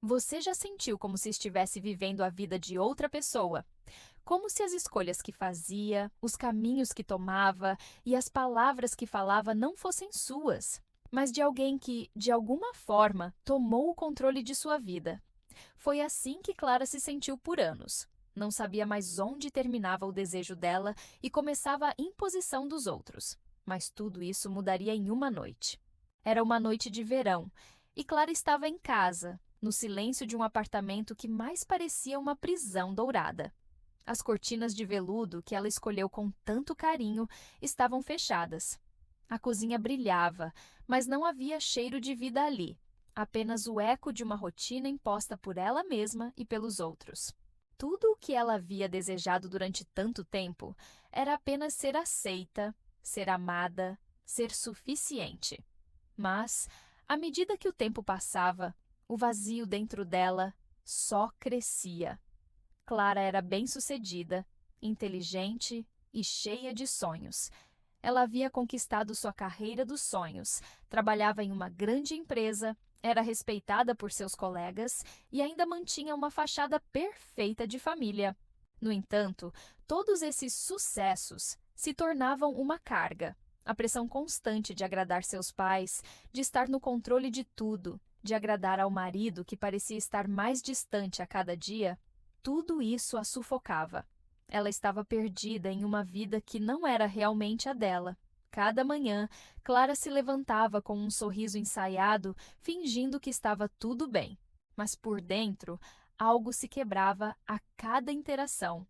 Você já sentiu como se estivesse vivendo a vida de outra pessoa? Como se as escolhas que fazia, os caminhos que tomava e as palavras que falava não fossem suas, mas de alguém que, de alguma forma, tomou o controle de sua vida. Foi assim que Clara se sentiu por anos. Não sabia mais onde terminava o desejo dela e começava a imposição dos outros. Mas tudo isso mudaria em uma noite. Era uma noite de verão e Clara estava em casa, no silêncio de um apartamento que mais parecia uma prisão dourada. As cortinas de veludo que ela escolheu com tanto carinho estavam fechadas. A cozinha brilhava, mas não havia cheiro de vida ali, apenas o eco de uma rotina imposta por ela mesma e pelos outros. Tudo o que ela havia desejado durante tanto tempo era apenas ser aceita, ser amada, ser suficiente. Mas, à medida que o tempo passava, o vazio dentro dela só crescia. Clara era bem-sucedida, inteligente e cheia de sonhos. Ela havia conquistado sua carreira dos sonhos, trabalhava em uma grande empresa, era respeitada por seus colegas e ainda mantinha uma fachada perfeita de família. No entanto, todos esses sucessos se tornavam uma carga. A pressão constante de agradar seus pais, de estar no controle de tudo, de agradar ao marido que parecia estar mais distante a cada dia, tudo isso a sufocava. Ela estava perdida em uma vida que não era realmente a dela. Cada manhã, Clara se levantava com um sorriso ensaiado, fingindo que estava tudo bem. Mas por dentro, algo se quebrava a cada interação.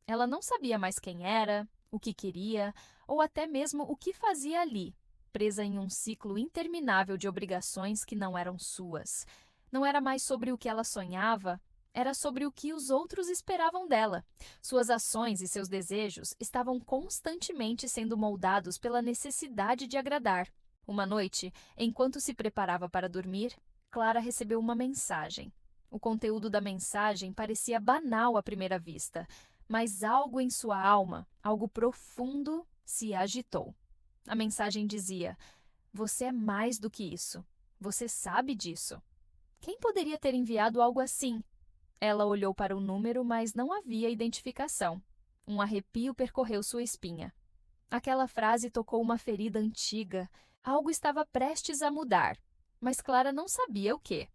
Ela não sabia mais quem era, o que queria, ou até mesmo o que fazia ali, presa em um ciclo interminável de obrigações que não eram suas. Não era mais sobre o que ela sonhava, era sobre o que os outros esperavam dela. Suas ações e seus desejos estavam constantemente sendo moldados pela necessidade de agradar. Uma noite, enquanto se preparava para dormir, Clara recebeu uma mensagem. O conteúdo da mensagem parecia banal à primeira vista, mas algo em sua alma, algo profundo, se agitou. A mensagem dizia: "Você é mais do que isso. Você sabe disso." Quem poderia ter enviado algo assim? Ela olhou para o número, mas não havia identificação. Um arrepio percorreu sua espinha. Aquela frase tocou uma ferida antiga. Algo estava prestes a mudar, mas Clara não sabia o quê.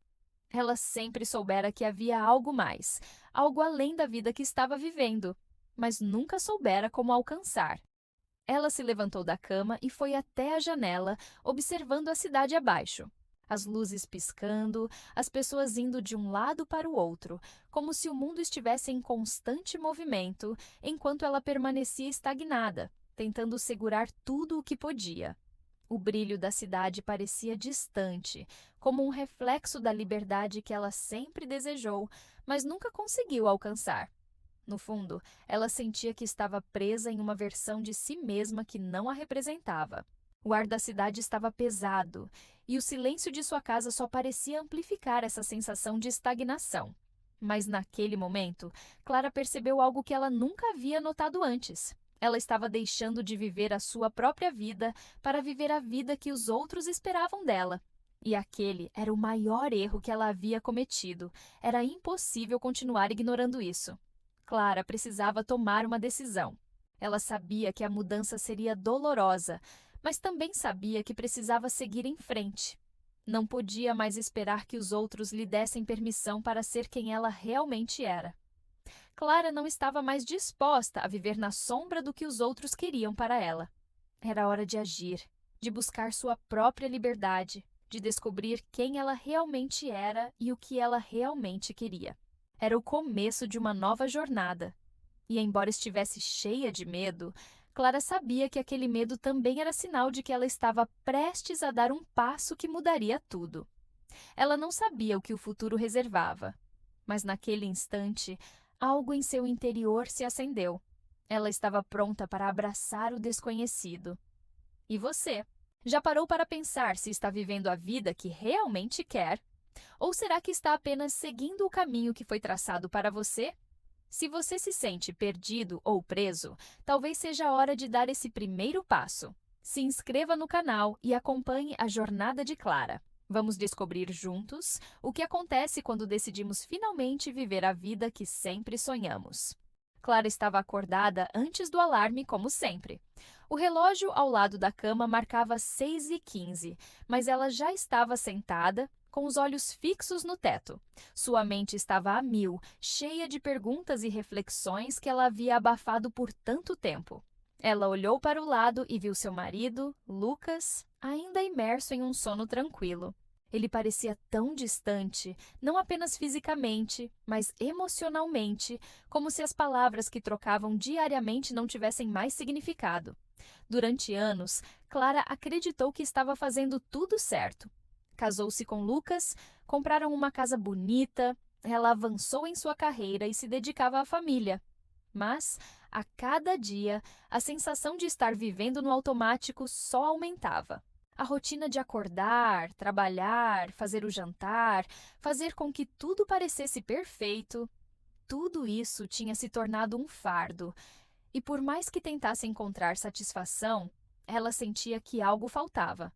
Ela sempre soubera que havia algo mais, algo além da vida que estava vivendo, mas nunca soubera como alcançar. Ela se levantou da cama e foi até a janela, observando a cidade abaixo. As luzes piscando, as pessoas indo de um lado para o outro, como se o mundo estivesse em constante movimento, enquanto ela permanecia estagnada, tentando segurar tudo o que podia. O brilho da cidade parecia distante, como um reflexo da liberdade que ela sempre desejou, mas nunca conseguiu alcançar. No fundo, ela sentia que estava presa em uma versão de si mesma que não a representava. O ar da cidade estava pesado, e o silêncio de sua casa só parecia amplificar essa sensação de estagnação. Mas naquele momento, Clara percebeu algo que ela nunca havia notado antes. Ela estava deixando de viver a sua própria vida para viver a vida que os outros esperavam dela. E aquele era o maior erro que ela havia cometido. Era impossível continuar ignorando isso. Clara precisava tomar uma decisão. Ela sabia que a mudança seria dolorosa, mas também sabia que precisava seguir em frente. Não podia mais esperar que os outros lhe dessem permissão para ser quem ela realmente era. Clara não estava mais disposta a viver na sombra do que os outros queriam para ela. Era hora de agir, de buscar sua própria liberdade, de descobrir quem ela realmente era e o que ela realmente queria. Era o começo de uma nova jornada. E embora estivesse cheia de medo, Clara sabia que aquele medo também era sinal de que ela estava prestes a dar um passo que mudaria tudo. Ela não sabia o que o futuro reservava, mas naquele instante, algo em seu interior se acendeu. Ela estava pronta para abraçar o desconhecido. E você? Já parou para pensar se está vivendo a vida que realmente quer? Ou será que está apenas seguindo o caminho que foi traçado para você? Se você se sente perdido ou preso, talvez seja a hora de dar esse primeiro passo. Se inscreva no canal e acompanhe a jornada de Clara. Vamos descobrir juntos o que acontece quando decidimos finalmente viver a vida que sempre sonhamos. Clara estava acordada antes do alarme, como sempre. O relógio ao lado da cama marcava 6h15, mas ela já estava sentada, com os olhos fixos no teto. Sua mente estava a mil, cheia de perguntas e reflexões que ela havia abafado por tanto tempo. Ela olhou para o lado e viu seu marido, Lucas, ainda imerso em um sono tranquilo. Ele parecia tão distante, não apenas fisicamente, mas emocionalmente, como se as palavras que trocavam diariamente não tivessem mais significado. Durante anos, Clara acreditou que estava fazendo tudo certo. Casou-se com Lucas, compraram uma casa bonita, ela avançou em sua carreira e se dedicava à família. Mas, a cada dia, a sensação de estar vivendo no automático só aumentava. A rotina de acordar, trabalhar, fazer o jantar, fazer com que tudo parecesse perfeito, tudo isso tinha se tornado um fardo. E por mais que tentasse encontrar satisfação, ela sentia que algo faltava.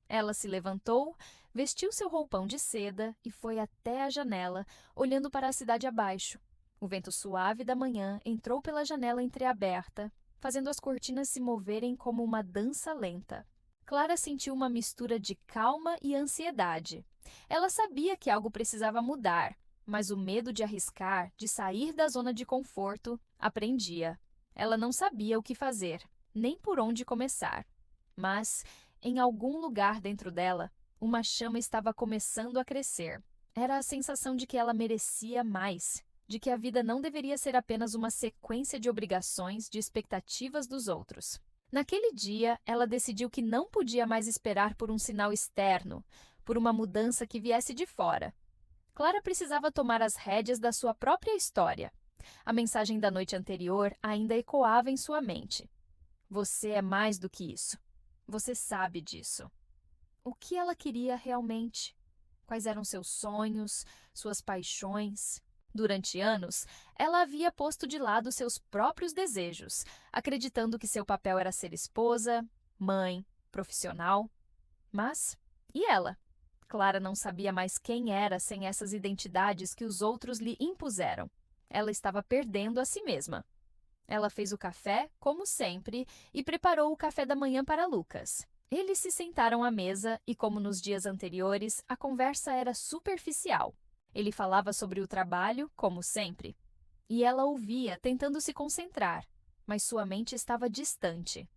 Ela se levantou, vestiu seu roupão de seda e foi até a janela, olhando para a cidade abaixo. O vento suave da manhã entrou pela janela entreaberta, fazendo as cortinas se moverem como uma dança lenta. Clara sentiu uma mistura de calma e ansiedade. Ela sabia que algo precisava mudar, mas o medo de arriscar, de sair da zona de conforto, a prendia. Ela não sabia o que fazer, nem por onde começar. Mas, em algum lugar dentro dela, uma chama estava começando a crescer. Era a sensação de que ela merecia mais, de que a vida não deveria ser apenas uma sequência de obrigações, de expectativas dos outros. Naquele dia, ela decidiu que não podia mais esperar por um sinal externo, por uma mudança que viesse de fora. Clara precisava tomar as rédeas da sua própria história. A mensagem da noite anterior ainda ecoava em sua mente. Você é mais do que isso. Você sabe disso. O que ela queria realmente? Quais eram seus sonhos, suas paixões? Durante anos, ela havia posto de lado seus próprios desejos, acreditando que seu papel era ser esposa, mãe, profissional. Mas, e ela? Clara não sabia mais quem era sem essas identidades que os outros lhe impuseram. Ela estava perdendo a si mesma. Ela fez o café, como sempre, e preparou o café da manhã para Lucas. Eles se sentaram à mesa e, como nos dias anteriores, a conversa era superficial. Ele falava sobre o trabalho, como sempre. E ela ouvia, tentando se concentrar, mas sua mente estava distante.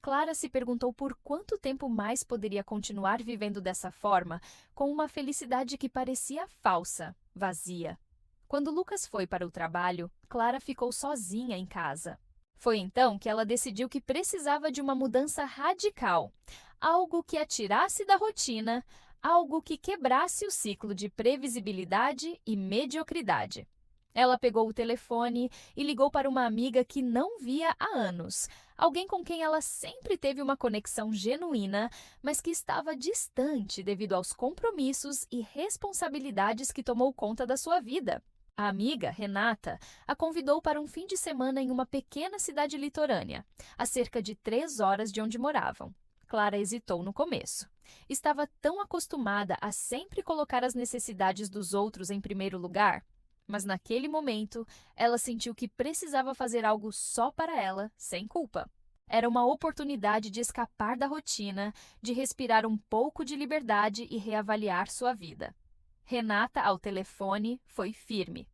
Clara se perguntou por quanto tempo mais poderia continuar vivendo dessa forma, com uma felicidade que parecia falsa, vazia. Quando Lucas foi para o trabalho, Clara ficou sozinha em casa. Foi então que ela decidiu que precisava de uma mudança radical, algo que a tirasse da rotina, algo que quebrasse o ciclo de previsibilidade e mediocridade. Ela pegou o telefone e ligou para uma amiga que não via há anos, alguém com quem ela sempre teve uma conexão genuína, mas que estava distante devido aos compromissos e responsabilidades que tomou conta da sua vida. A amiga, Renata, a convidou para um fim de semana em uma pequena cidade litorânea, a cerca de 3 horas de onde moravam. Clara hesitou no começo. Estava tão acostumada a sempre colocar as necessidades dos outros em primeiro lugar, mas naquele momento ela sentiu que precisava fazer algo só para ela, sem culpa. Era uma oportunidade de escapar da rotina, de respirar um pouco de liberdade e reavaliar sua vida. Renata, ao telefone, foi firme.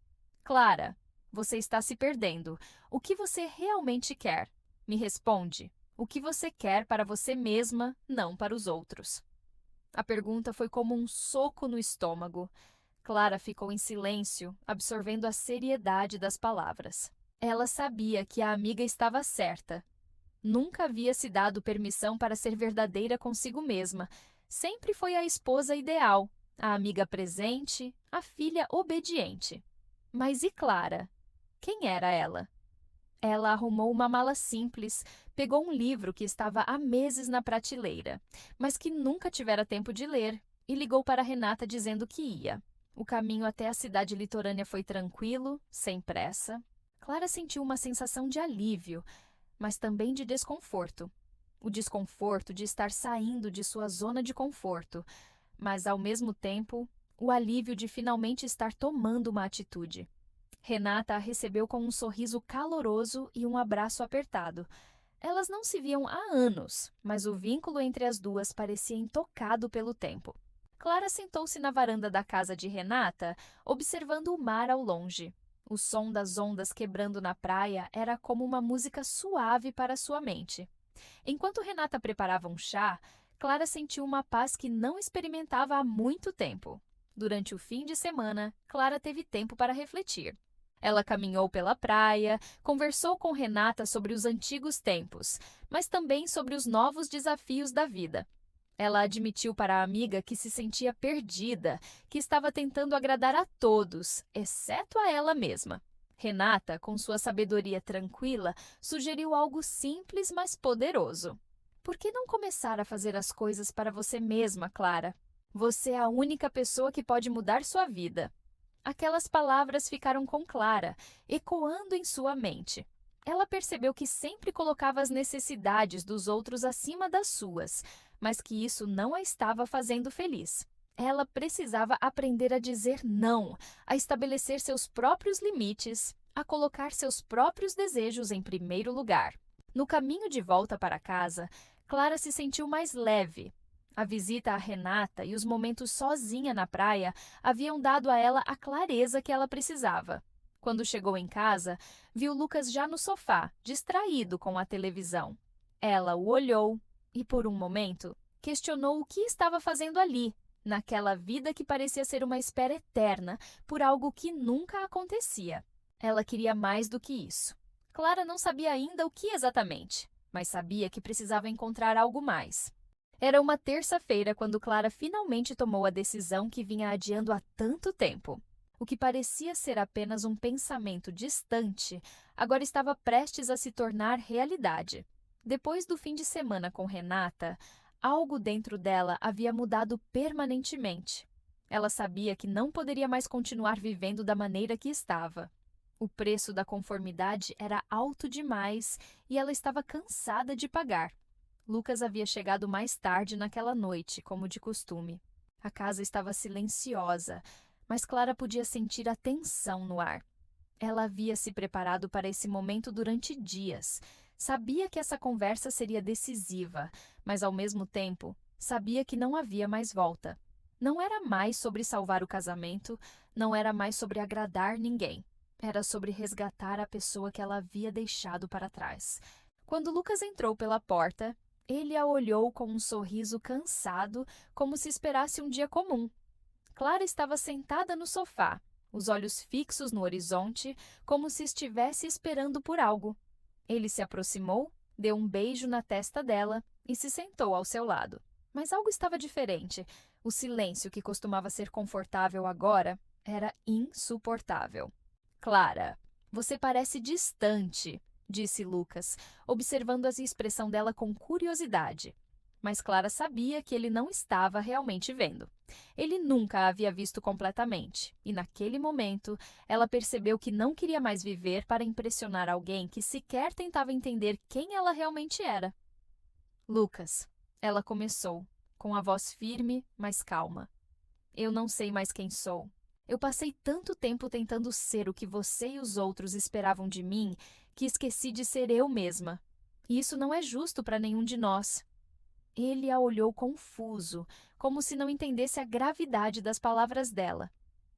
Clara, você está se perdendo. O que você realmente quer? Me responde. O que você quer para você mesma, não para os outros? A pergunta foi como um soco no estômago. Clara ficou em silêncio, absorvendo a seriedade das palavras. Ela sabia que a amiga estava certa. Nunca havia se dado permissão para ser verdadeira consigo mesma. Sempre foi a esposa ideal, a amiga presente, a filha obediente. Mas e Clara? Quem era ela? Ela arrumou uma mala simples, pegou um livro que estava há meses na prateleira, mas que nunca tivera tempo de ler, e ligou para Renata dizendo que ia. O caminho até a cidade litorânea foi tranquilo, sem pressa. Clara sentiu uma sensação de alívio, mas também de desconforto. O desconforto de estar saindo de sua zona de conforto, mas ao mesmo tempo, o alívio de finalmente estar tomando uma atitude. Renata a recebeu com um sorriso caloroso e um abraço apertado. Elas não se viam há anos, mas o vínculo entre as duas parecia intocado pelo tempo. Clara sentou-se na varanda da casa de Renata, observando o mar ao longe. O som das ondas quebrando na praia era como uma música suave para sua mente. Enquanto Renata preparava um chá, Clara sentiu uma paz que não experimentava há muito tempo. Durante o fim de semana, Clara teve tempo para refletir. Ela caminhou pela praia, conversou com Renata sobre os antigos tempos, mas também sobre os novos desafios da vida. Ela admitiu para a amiga que se sentia perdida, que estava tentando agradar a todos, exceto a ela mesma. Renata, com sua sabedoria tranquila, sugeriu algo simples, mas poderoso. Por que não começar a fazer as coisas para você mesma, Clara? Você é a única pessoa que pode mudar sua vida. Aquelas palavras ficaram com Clara, ecoando em sua mente. Ela percebeu que sempre colocava as necessidades dos outros acima das suas, mas que isso não a estava fazendo feliz. Ela precisava aprender a dizer não, a estabelecer seus próprios limites, a colocar seus próprios desejos em primeiro lugar. No caminho de volta para casa, Clara se sentiu mais leve. A visita a Renata e os momentos sozinha na praia haviam dado a ela a clareza que ela precisava. Quando chegou em casa, viu Lucas já no sofá, distraído com a televisão. Ela o olhou e, por um momento, questionou o que estava fazendo ali, naquela vida que parecia ser uma espera eterna por algo que nunca acontecia. Ela queria mais do que isso. Clara não sabia ainda o que exatamente, mas sabia que precisava encontrar algo mais. Era uma terça-feira quando Clara finalmente tomou a decisão que vinha adiando há tanto tempo. O que parecia ser apenas um pensamento distante, agora estava prestes a se tornar realidade. Depois do fim de semana com Renata, algo dentro dela havia mudado permanentemente. Ela sabia que não poderia mais continuar vivendo da maneira que estava. O preço da conformidade era alto demais e ela estava cansada de pagar. Lucas havia chegado mais tarde naquela noite, como de costume. A casa estava silenciosa, mas Clara podia sentir a tensão no ar. Ela havia se preparado para esse momento durante dias. Sabia que essa conversa seria decisiva, mas ao mesmo tempo, sabia que não havia mais volta. Não era mais sobre salvar o casamento, não era mais sobre agradar ninguém. Era sobre resgatar a pessoa que ela havia deixado para trás. Quando Lucas entrou pela porta, ele a olhou com um sorriso cansado, como se esperasse um dia comum. Clara estava sentada no sofá, os olhos fixos no horizonte, como se estivesse esperando por algo. Ele se aproximou, deu um beijo na testa dela e se sentou ao seu lado. Mas algo estava diferente. O silêncio que costumava ser confortável agora era insuportável. Clara, você parece distante, disse Lucas, observando a expressão dela com curiosidade. Mas Clara sabia que ele não estava realmente vendo. Ele nunca a havia visto completamente, e naquele momento ela percebeu que não queria mais viver para impressionar alguém que sequer tentava entender quem ela realmente era. Lucas, ela começou, com a voz firme, mas calma. Eu não sei mais quem sou. Eu passei tanto tempo tentando ser o que você e os outros esperavam de mim que esqueci de ser eu mesma. E isso não é justo para nenhum de nós. Ele a olhou confuso, como se não entendesse a gravidade das palavras dela.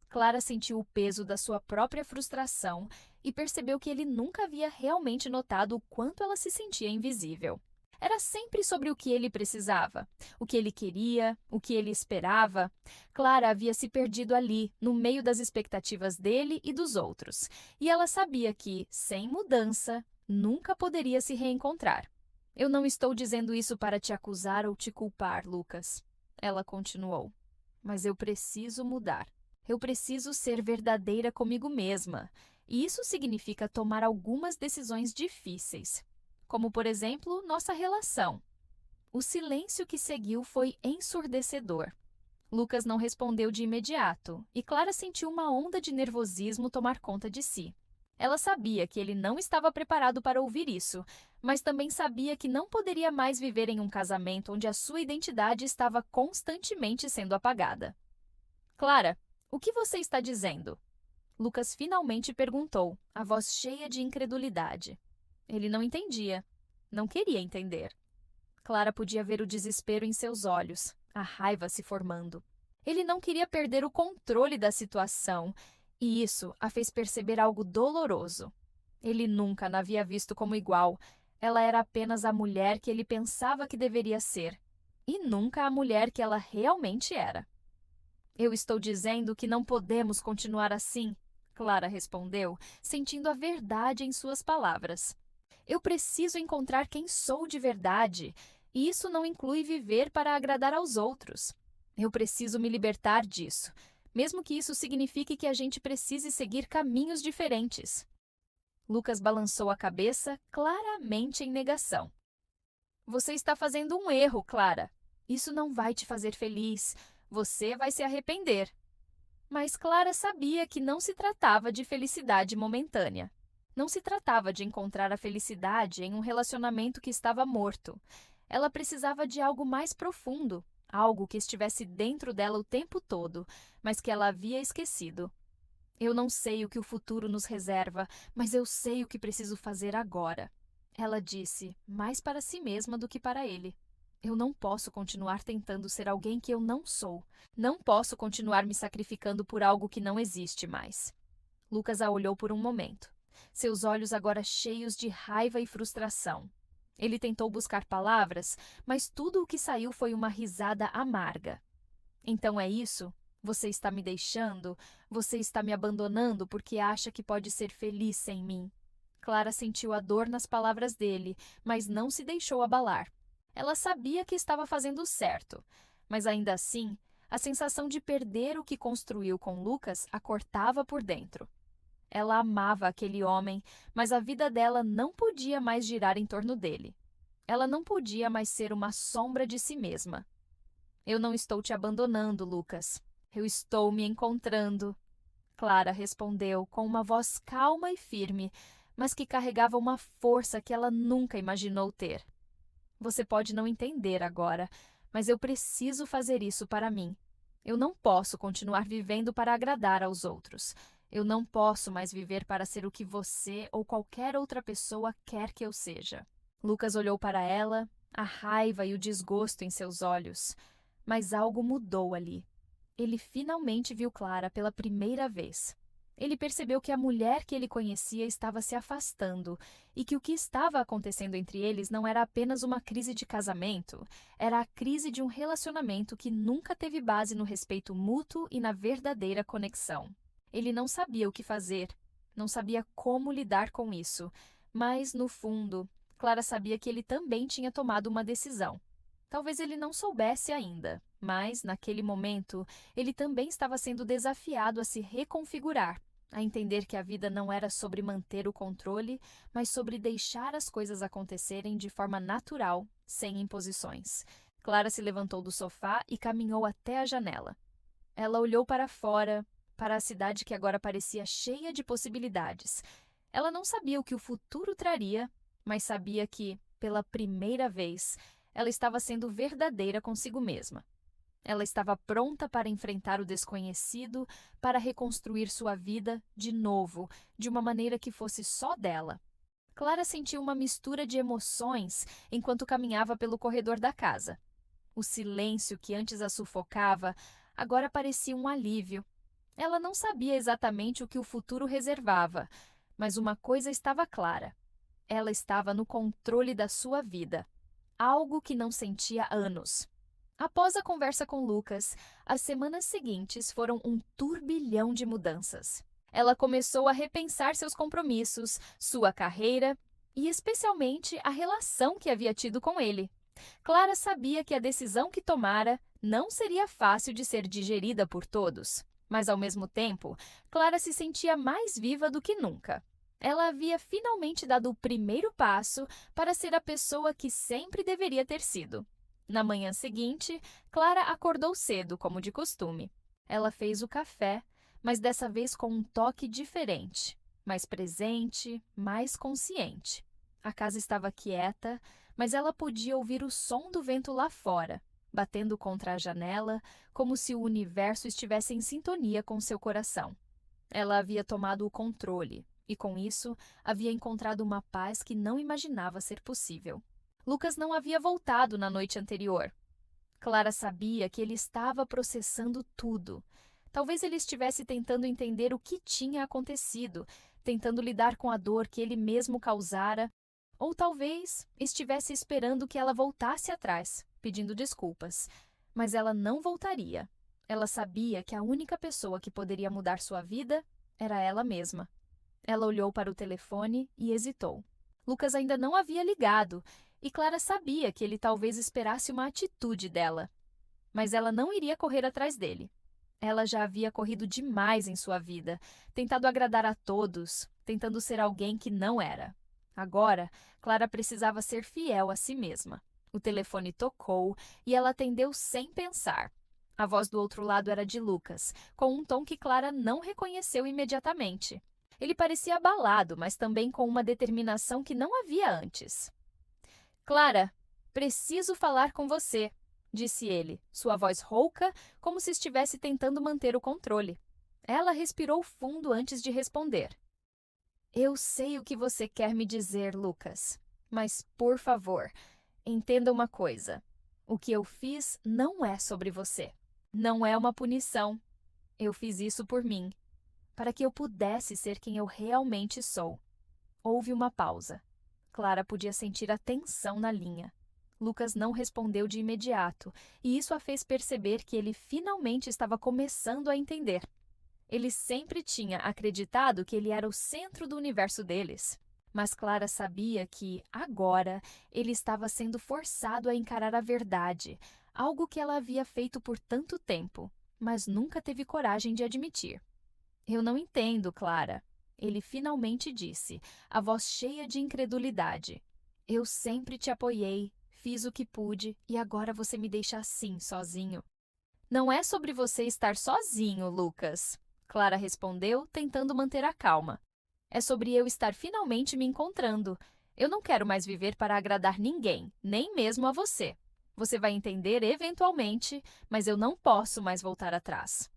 Clara sentiu o peso da sua própria frustração e percebeu que ele nunca havia realmente notado o quanto ela se sentia invisível. Era sempre sobre o que ele precisava, o que ele queria, o que ele esperava. Clara havia se perdido ali, no meio das expectativas dele e dos outros, e ela sabia que, sem mudança, nunca poderia se reencontrar. Eu não estou dizendo isso para te acusar ou te culpar, Lucas. Ela continuou. Mas eu preciso mudar. Eu preciso ser verdadeira comigo mesma. E isso significa tomar algumas decisões difíceis. Como, por exemplo, nossa relação. O silêncio que seguiu foi ensurdecedor. Lucas não respondeu de imediato, e Clara sentiu uma onda de nervosismo tomar conta de si. Ela sabia que ele não estava preparado para ouvir isso, mas também sabia que não poderia mais viver em um casamento onde a sua identidade estava constantemente sendo apagada. Clara, o que você está dizendo? Lucas finalmente perguntou, a voz cheia de incredulidade. Ele não entendia. Não queria entender. Clara podia ver o desespero em seus olhos, a raiva se formando. Ele não queria perder o controle da situação, e isso a fez perceber algo doloroso. Ele nunca a havia visto como igual. Ela era apenas a mulher que ele pensava que deveria ser, e nunca a mulher que ela realmente era. Eu estou dizendo que não podemos continuar assim, Clara respondeu, sentindo a verdade em suas palavras. Eu preciso encontrar quem sou de verdade, e isso não inclui viver para agradar aos outros. Eu preciso me libertar disso, mesmo que isso signifique que a gente precise seguir caminhos diferentes. Lucas balançou a cabeça, claramente em negação. Você está fazendo um erro, Clara. Isso não vai te fazer feliz. Você vai se arrepender. Mas Clara sabia que não se tratava de felicidade momentânea. Não se tratava de encontrar a felicidade em um relacionamento que estava morto. Ela precisava de algo mais profundo, algo que estivesse dentro dela o tempo todo, mas que ela havia esquecido. Eu não sei o que o futuro nos reserva, mas eu sei o que preciso fazer agora. Ela disse, mais para si mesma do que para ele. Eu não posso continuar tentando ser alguém que eu não sou. Não posso continuar me sacrificando por algo que não existe mais. Lucas a olhou por um momento, seus olhos agora cheios de raiva e frustração. Ele tentou buscar palavras, mas tudo o que saiu foi uma risada amarga. Então é isso? Você está me deixando? Você está me abandonando porque acha que pode ser feliz sem mim? Clara sentiu a dor nas palavras dele, mas não se deixou abalar. Ela sabia que estava fazendo o certo, mas ainda assim, a sensação de perder o que construiu com Lucas a cortava por dentro. Ela amava aquele homem, mas a vida dela não podia mais girar em torno dele. Ela não podia mais ser uma sombra de si mesma. Eu não estou te abandonando, Lucas. Eu estou me encontrando. Clara respondeu com uma voz calma e firme, mas que carregava uma força que ela nunca imaginou ter. Você pode não entender agora, mas eu preciso fazer isso para mim. Eu não posso continuar vivendo para agradar aos outros. Eu não posso mais viver para ser o que você ou qualquer outra pessoa quer que eu seja. Lucas olhou para ela, a raiva e o desgosto em seus olhos. Mas algo mudou ali. Ele finalmente viu Clara pela primeira vez. Ele percebeu que a mulher que ele conhecia estava se afastando e que o que estava acontecendo entre eles não era apenas uma crise de casamento, era a crise de um relacionamento que nunca teve base no respeito mútuo e na verdadeira conexão. Ele não sabia o que fazer, não sabia como lidar com isso, mas, no fundo, Clara sabia que ele também tinha tomado uma decisão. Talvez ele não soubesse ainda, mas, naquele momento, ele também estava sendo desafiado a se reconfigurar, a entender que a vida não era sobre manter o controle, mas sobre deixar as coisas acontecerem de forma natural, sem imposições. Clara se levantou do sofá e caminhou até a janela. Ela olhou para fora, para a cidade que agora parecia cheia de possibilidades. Ela não sabia o que o futuro traria, mas sabia que, pela primeira vez, ela estava sendo verdadeira consigo mesma. Ela estava pronta para enfrentar o desconhecido, para reconstruir sua vida de novo, de uma maneira que fosse só dela. Clara sentiu uma mistura de emoções enquanto caminhava pelo corredor da casa. O silêncio que antes a sufocava agora parecia um alívio. Ela não sabia exatamente o que o futuro reservava, mas uma coisa estava clara. Ela estava no controle da sua vida. Algo que não sentia há anos. Após a conversa com Lucas, as semanas seguintes foram um turbilhão de mudanças. Ela começou a repensar seus compromissos, sua carreira e, especialmente, a relação que havia tido com ele. Clara sabia que a decisão que tomara não seria fácil de ser digerida por todos, mas, ao mesmo tempo, Clara se sentia mais viva do que nunca. Ela havia finalmente dado o primeiro passo para ser a pessoa que sempre deveria ter sido. Na manhã seguinte, Clara acordou cedo, como de costume. Ela fez o café, mas dessa vez com um toque diferente. mais presente, mais consciente. A casa estava quieta, mas ela podia ouvir o som do vento lá fora, batendo contra a janela, como se o universo estivesse em sintonia com seu coração. Ela havia tomado o controle e, com isso, havia encontrado uma paz que não imaginava ser possível. Lucas não havia voltado na noite anterior. Clara sabia que ele estava processando tudo. Talvez ele estivesse tentando entender o que tinha acontecido, tentando lidar com a dor que ele mesmo causara, ou talvez estivesse esperando que ela voltasse atrás, pedindo desculpas. Mas ela não voltaria. Ela sabia que a única pessoa que poderia mudar sua vida era ela mesma. Ela olhou para o telefone e hesitou. Lucas ainda não havia ligado, e Clara sabia que ele talvez esperasse uma atitude dela. Mas ela não iria correr atrás dele. Ela já havia corrido demais em sua vida, tentado agradar a todos, tentando ser alguém que não era. Agora, Clara precisava ser fiel a si mesma. O telefone tocou e ela atendeu sem pensar. A voz do outro lado era de Lucas, com um tom que Clara não reconheceu imediatamente. Ele parecia abalado, mas também com uma determinação que não havia antes. Clara, preciso falar com você, disse ele, sua voz rouca, como se estivesse tentando manter o controle. Ela respirou fundo antes de responder. Eu sei o que você quer me dizer, Lucas, mas, por favor, entenda uma coisa. O que eu fiz não é sobre você. Não é uma punição. Eu fiz isso por mim, para que eu pudesse ser quem eu realmente sou. Houve uma pausa. Clara podia sentir a tensão na linha. Lucas não respondeu de imediato, e isso a fez perceber que ele finalmente estava começando a entender. Ele sempre tinha acreditado que ele era o centro do universo deles. Mas Clara sabia que, agora, ele estava sendo forçado a encarar a verdade, algo que ela havia feito por tanto tempo, mas nunca teve coragem de admitir. Eu não entendo, Clara, ele finalmente disse, a voz cheia de incredulidade. Eu sempre te apoiei, fiz o que pude e agora você me deixa assim, sozinho. Não é sobre você estar sozinho, Lucas, Clara respondeu, tentando manter a calma. É sobre eu estar finalmente me encontrando. Eu não quero mais viver para agradar ninguém, nem mesmo a você. Você vai entender eventualmente, mas eu não posso mais voltar atrás.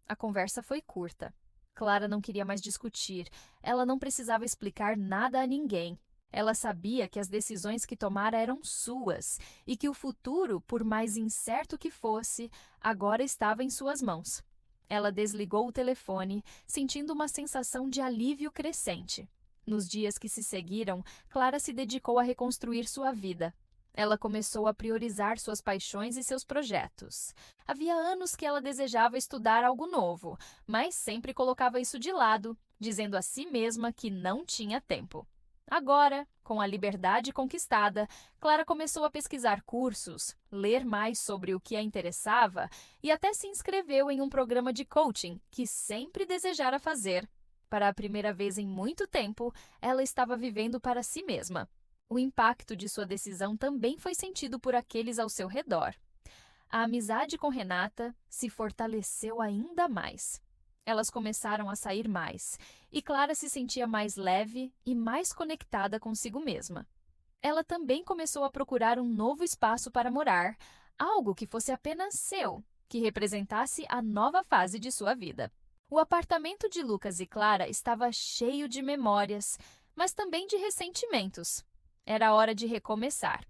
A conversa foi curta. Clara não queria mais discutir. Ela não precisava explicar nada a ninguém. Ela sabia que as decisões que tomara eram suas e que o futuro, por mais incerto que fosse, agora estava em suas mãos. Ela desligou o telefone, sentindo uma sensação de alívio crescente. Nos dias que se seguiram, Clara se dedicou a reconstruir sua vida. Ela começou a priorizar suas paixões e seus projetos. Havia anos que ela desejava estudar algo novo, mas sempre colocava isso de lado, dizendo a si mesma que não tinha tempo. Agora, com a liberdade conquistada, Clara começou a pesquisar cursos, ler mais sobre o que a interessava e até se inscreveu em um programa de coaching que sempre desejara fazer. Para a primeira vez em muito tempo, ela estava vivendo para si mesma. O impacto de sua decisão também foi sentido por aqueles ao seu redor. A amizade com Renata se fortaleceu ainda mais. Elas começaram a sair mais, e Clara se sentia mais leve e mais conectada consigo mesma. Ela também começou a procurar um novo espaço para morar, algo que fosse apenas seu, que representasse a nova fase de sua vida. O apartamento de Lucas e Clara estava cheio de memórias, mas também de ressentimentos. Era hora de recomeçar.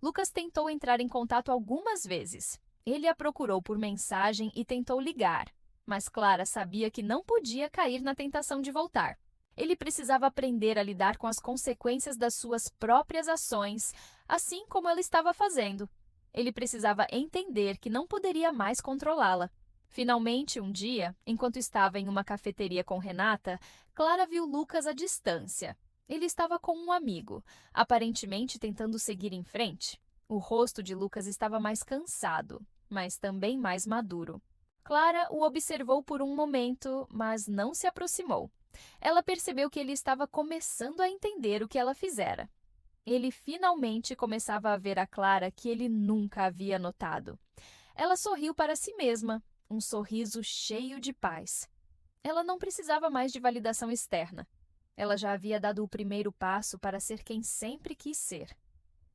Lucas tentou entrar em contato algumas vezes. Ele a procurou por mensagem e tentou ligar, mas Clara sabia que não podia cair na tentação de voltar. Ele precisava aprender a lidar com as consequências das suas próprias ações, assim como ela estava fazendo. Ele precisava entender que não poderia mais controlá-la. Finalmente, um dia, enquanto estava em uma cafeteria com Renata, Clara viu Lucas à distância. Ele estava com um amigo, aparentemente tentando seguir em frente. O rosto de Lucas estava mais cansado, mas também mais maduro. Clara o observou por um momento, mas não se aproximou. Ela percebeu que ele estava começando a entender o que ela fizera. Ele finalmente começava a ver a Clara que ele nunca havia notado. Ela sorriu para si mesma, um sorriso cheio de paz. Ela não precisava mais de validação externa. Ela já havia dado o primeiro passo para ser quem sempre quis ser.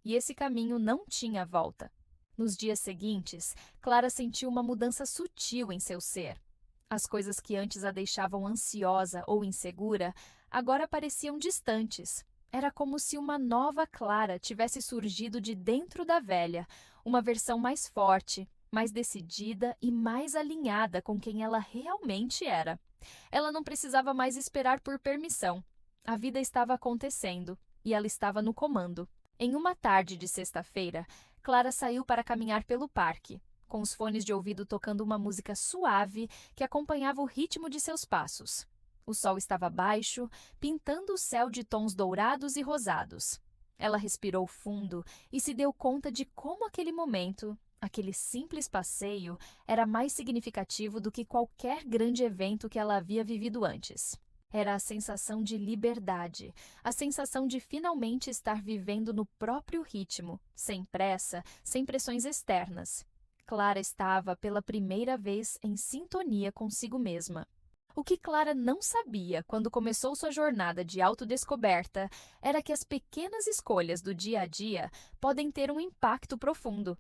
E esse caminho não tinha volta. Nos dias seguintes, Clara sentiu uma mudança sutil em seu ser. As coisas que antes a deixavam ansiosa ou insegura, agora pareciam distantes. Era como se uma nova Clara tivesse surgido de dentro da velha, uma versão mais forte, mais decidida e mais alinhada com quem ela realmente era. Ela não precisava mais esperar por permissão. A vida estava acontecendo e ela estava no comando. Em uma tarde de sexta-feira, Clara saiu para caminhar pelo parque, com os fones de ouvido tocando uma música suave que acompanhava o ritmo de seus passos. O sol estava baixo, pintando o céu de tons dourados e rosados. Ela respirou fundo e se deu conta de como aquele momento, aquele simples passeio, era mais significativo do que qualquer grande evento que ela havia vivido antes. Era a sensação de liberdade, a sensação de finalmente estar vivendo no próprio ritmo, sem pressa, sem pressões externas. Clara estava, pela primeira vez, em sintonia consigo mesma. O que Clara não sabia quando começou sua jornada de autodescoberta era que as pequenas escolhas do dia a dia podem ter um impacto profundo.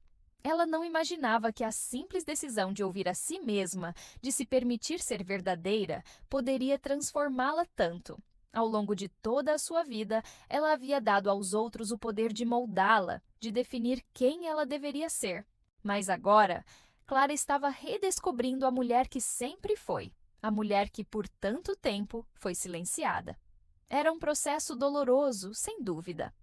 Ela não imaginava que a simples decisão de ouvir a si mesma, de se permitir ser verdadeira, poderia transformá-la tanto. Ao longo de toda a sua vida, ela havia dado aos outros o poder de moldá-la, de definir quem ela deveria ser. Mas agora, Clara estava redescobrindo a mulher que sempre foi, a mulher que por tanto tempo foi silenciada. Era um processo doloroso, sem dúvida.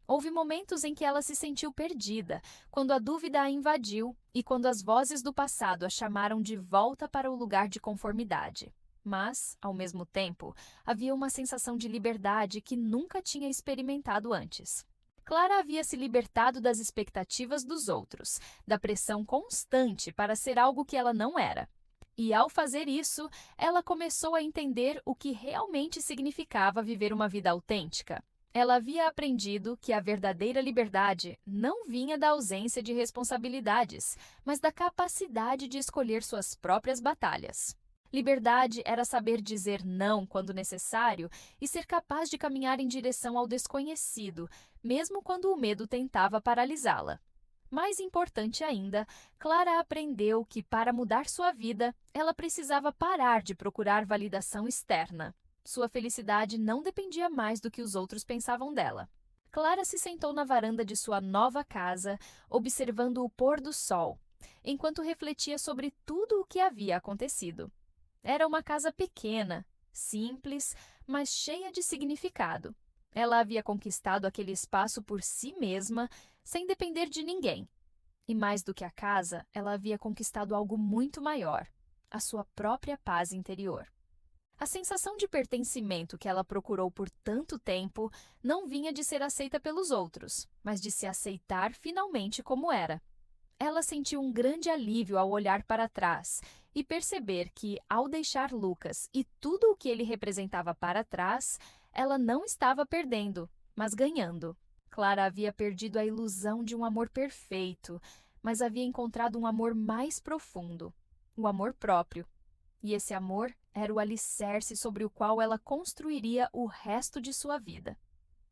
Houve momentos em que ela se sentiu perdida, quando a dúvida a invadiu e quando as vozes do passado a chamaram de volta para o lugar de conformidade. Mas, ao mesmo tempo, havia uma sensação de liberdade que nunca tinha experimentado antes. Clara havia se libertado das expectativas dos outros, da pressão constante para ser algo que ela não era. E, ao fazer isso, ela começou a entender o que realmente significava viver uma vida autêntica. Ela havia aprendido que a verdadeira liberdade não vinha da ausência de responsabilidades, mas da capacidade de escolher suas próprias batalhas. Liberdade era saber dizer não quando necessário e ser capaz de caminhar em direção ao desconhecido, mesmo quando o medo tentava paralisá-la. Mais importante ainda, Clara aprendeu que, para mudar sua vida, ela precisava parar de procurar validação externa. Sua felicidade não dependia mais do que os outros pensavam dela. Clara se sentou na varanda de sua nova casa, observando o pôr do sol, enquanto refletia sobre tudo o que havia acontecido. Era uma casa pequena, simples, mas cheia de significado. Ela havia conquistado aquele espaço por si mesma, sem depender de ninguém. E mais do que a casa, ela havia conquistado algo muito maior, a sua própria paz interior. A sensação de pertencimento que ela procurou por tanto tempo não vinha de ser aceita pelos outros, mas de se aceitar finalmente como era. Ela sentiu um grande alívio ao olhar para trás e perceber que, ao deixar Lucas e tudo o que ele representava para trás, ela não estava perdendo, mas ganhando. Clara havia perdido a ilusão de um amor perfeito, mas havia encontrado um amor mais profundo, o amor próprio. E esse amor era o alicerce sobre o qual ela construiria o resto de sua vida.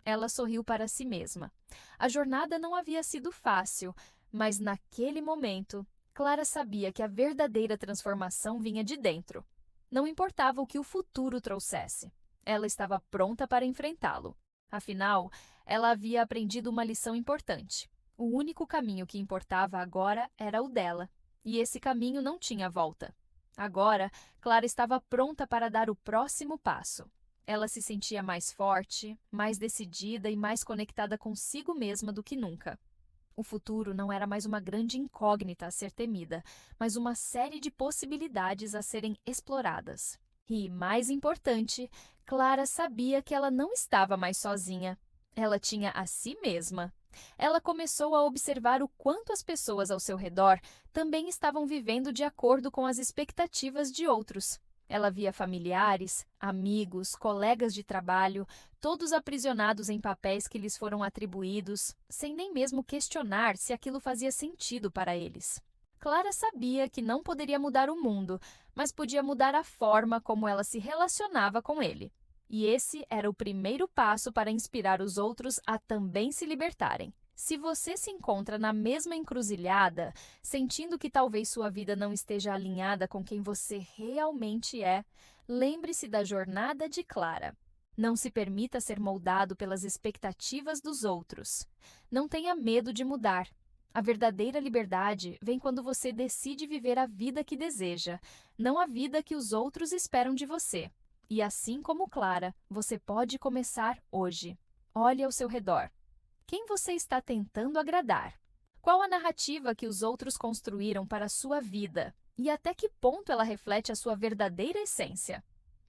Ela sorriu para si mesma. A jornada não havia sido fácil, mas naquele momento, Clara sabia que a verdadeira transformação vinha de dentro. Não importava o que o futuro trouxesse. Ela estava pronta para enfrentá-lo. Afinal, ela havia aprendido uma lição importante. O único caminho que importava agora era o dela, e esse caminho não tinha volta. Agora, Clara estava pronta para dar o próximo passo. Ela se sentia mais forte, mais decidida e mais conectada consigo mesma do que nunca. O futuro não era mais uma grande incógnita a ser temida, mas uma série de possibilidades a serem exploradas. E, mais importante, Clara sabia que ela não estava mais sozinha. Ela tinha a si mesma. Ela começou a observar o quanto as pessoas ao seu redor também estavam vivendo de acordo com as expectativas de outros. Ela via familiares, amigos, colegas de trabalho, todos aprisionados em papéis que lhes foram atribuídos, sem nem mesmo questionar se aquilo fazia sentido para eles. Clara sabia que não poderia mudar o mundo, mas podia mudar a forma como ela se relacionava com ele. E esse era o primeiro passo para inspirar os outros a também se libertarem. Se você se encontra na mesma encruzilhada, sentindo que talvez sua vida não esteja alinhada com quem você realmente é, lembre-se da jornada de Clara. Não se permita ser moldado pelas expectativas dos outros. Não tenha medo de mudar. A verdadeira liberdade vem quando você decide viver a vida que deseja, não a vida que os outros esperam de você. E assim como Clara, você pode começar hoje. Olhe ao seu redor. Quem você está tentando agradar? Qual a narrativa que os outros construíram para a sua vida? E até que ponto ela reflete a sua verdadeira essência?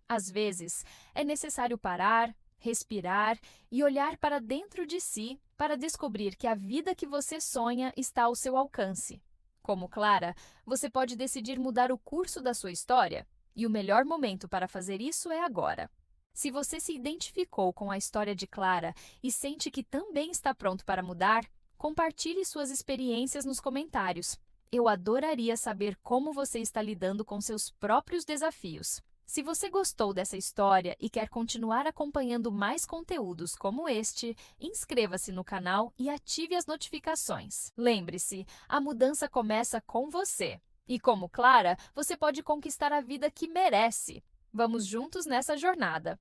Às vezes, é necessário parar, respirar e olhar para dentro de si para descobrir que a vida que você sonha está ao seu alcance. Como Clara, você pode decidir mudar o curso da sua história, e o melhor momento para fazer isso é agora. Se você se identificou com a história de Clara e sente que também está pronto para mudar, compartilhe suas experiências nos comentários. Eu adoraria saber como você está lidando com seus próprios desafios. Se você gostou dessa história e quer continuar acompanhando mais conteúdos como este, inscreva-se no canal e ative as notificações. Lembre-se, a mudança começa com você. E como Clara, você pode conquistar a vida que merece. Vamos juntos nessa jornada.